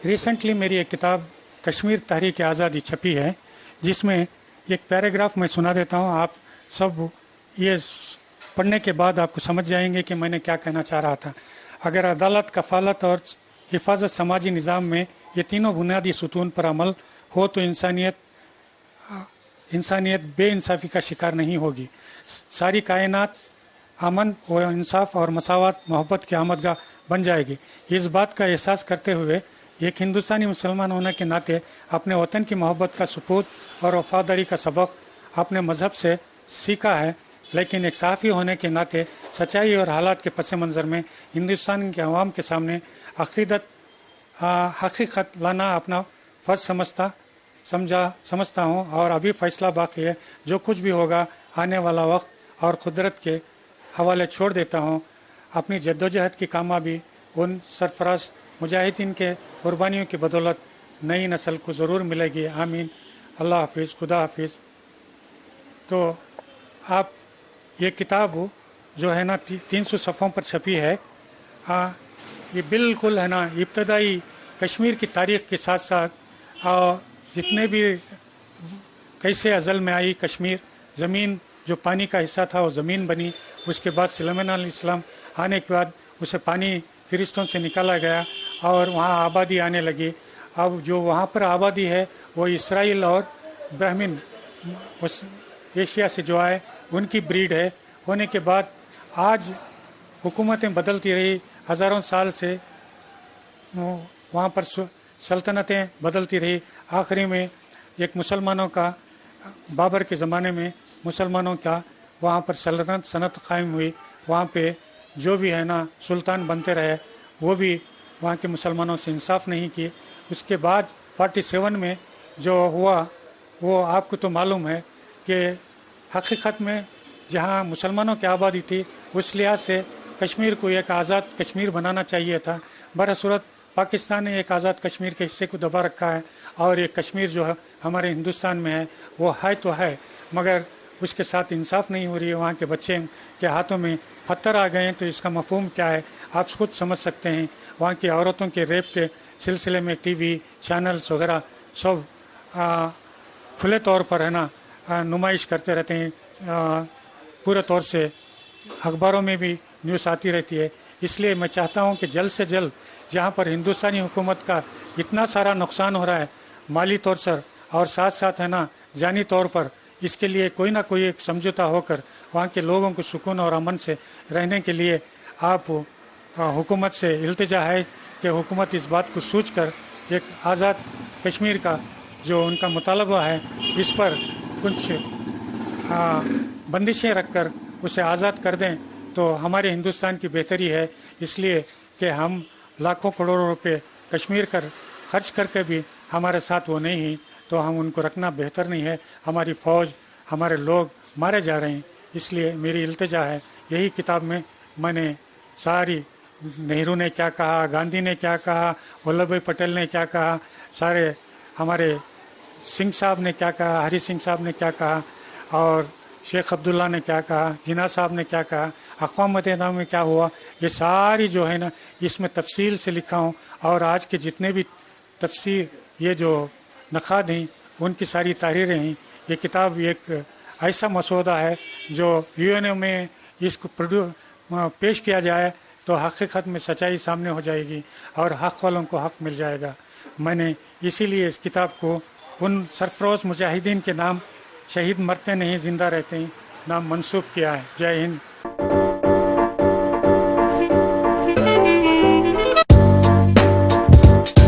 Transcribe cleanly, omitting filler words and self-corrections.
Recently मेरी एक किताब कश्मीर तहरीक आज़ादी छपी है, जिसमें एक पैराग्राफ मैं सुना देता हूँ। आप सब ये पढ़ने के बाद आपको समझ जाएंगे कि मैंने क्या कहना चाह रहा था। अगर अदालत, कफालत और हिफाजत समाजी निज़ाम में ये तीनों बुनियादी सुतून पर अमल हो तो इंसानियत बेइंसाफ़ी का शिकार नहीं होगी। सारी कायनात अमन व इंसाफ और मसावत मोहब्बत की आमदगाह बन जाएगी। इस बात का एहसास करते हुए एक हिंदुस्तानी मुसलमान होने के नाते अपने वतन की मोहब्बत का सुकूत और वफादारी का सबक अपने मज़हब से सीखा है, लेकिन एक सहाफ़ी होने के नाते सच्चाई और हालात के पस मंज़र में हिंदुस्तान के अवाम के सामने हकीकत लाना अपना फ़र्ज समझता हूँ। और अभी फ़ैसला बाकी है। जो कुछ भी होगा आने वाला वक्त और कुदरत के हवाले छोड़ देता हूँ। अपनी जद्दोजहद की कामयाबी उन सरफराज मुजाहिदीन के कुर्बानियों की बदौलत नई नस्ल को ज़रूर मिलेगी। आमीन। अल्लाह हाफिज़, खुदा हाफिज़। तो आप ये किताब जो है ना 300 सफ़ों पर छपी है। ये बिल्कुल है ना इब्तदाई कश्मीर की तारीख़ के साथ साथ जितने भी कैसे अज़ल में आई कश्मीर, ज़मीन जो पानी का हिस्सा था वो ज़मीन बनी। उसके बाद सुलेमान अलैहिस्सलाम आने के बाद उसे पानी फिरिश्तों से निकाला गया और वहाँ आबादी आने लगी। अब जो वहाँ पर आबादी है वो इसराइल और ब्राह्मण उस एशिया से जो आए उनकी ब्रीड है। होने के बाद आज हुकूमतें बदलती रही, हज़ारों साल से वहाँ पर सल्तनतें बदलती रही। आखिरी में एक मुसलमानों का, बाबर के ज़माने में मुसलमानों का वहाँ पर सनत कायम हुई। वहाँ पे जो भी है ना सुल्तान बनते रहे, वो भी वहाँ के मुसलमानों से इंसाफ नहीं की। उसके बाद 47 में जो हुआ वो आपको तो मालूम है कि हकीकत में जहाँ मुसलमानों की आबादी थी उस लिहाज से कश्मीर को एक आज़ाद कश्मीर बनाना चाहिए था। बरसूरत पाकिस्तान ने एक आज़ाद कश्मीर के हिस्से को दबा रखा है और ये कश्मीर जो है हमारे हिंदुस्तान में है वो है तो है, मगर उसके साथ इंसाफ नहीं हो रही है। वहाँ के बच्चे के हाथों में पत्थर आ गए हैं तो इसका मफहूम क्या है आप खुद समझ सकते हैं। वहाँ की औरतों के रेप के सिलसिले में टीवी चैनल्स वगैरह सब खुले तौर पर है ना नुमाइश करते रहते हैं। पूरे तौर से अखबारों में भी न्यूज़ आती रहती है। इसलिए मैं चाहता हूँ कि जल्द से जल्द जहाँ पर हिंदुस्तानी हुकूमत का इतना सारा नुकसान हो रहा है माली तौर पर और साथ साथ है ना जानी तौर पर, इसके लिए कोई ना कोई एक समझौता होकर वहाँ के लोगों को सुकून और अमन से रहने के लिए आप हुकूमत से इल्तिजा है कि हुकूमत इस बात को सोचकर एक आज़ाद कश्मीर का जो उनका मुतालबा है इस पर कुछ बंदिशें रखकर उसे आज़ाद कर दें तो हमारे हिंदुस्तान की बेहतरी है। इसलिए कि हम लाखों करोड़ों रुपए कश्मीर कर खर्च करके भी हमारे साथ वो नहीं है तो हम उनको रखना बेहतर नहीं है। हमारी फ़ौज, हमारे लोग मारे जा रहे हैं। इसलिए मेरी इल्तिजा है, यही किताब में मैंने सारी नेहरू ने क्या कहा, गांधी ने क्या कहा, वल्लभ भाई पटेल ने क्या कहा, सारे हमारे सिंह साहब ने क्या कहा, हरी सिंह साहब ने क्या कहा और शेख अब्दुल्ला ने क्या कहा, जिन्ना साहब ने क्या कहा, अक़वाम मुत्तहिदा में क्या हुआ, ये सारी जो है ना इसमें तफसील से लिखा हूँ। और आज के जितने भी तफसीर ये जो नक़ाद हैं उनकी सारी तहरीरें हैं। ये किताब एक ऐसा मसौदा है जो यूएनओ में इसको पेश किया जाए तो हकीकत में सच्चाई सामने हो जाएगी और हक़ वालों को हक़ मिल जाएगा। मैंने इसीलिए इस किताब को उन सरफरोश मुजाहिदीन के नाम, शहीद मरते नहीं ज़िंदा रहते हैं, नाम मंसूब किया है। जय हिंद।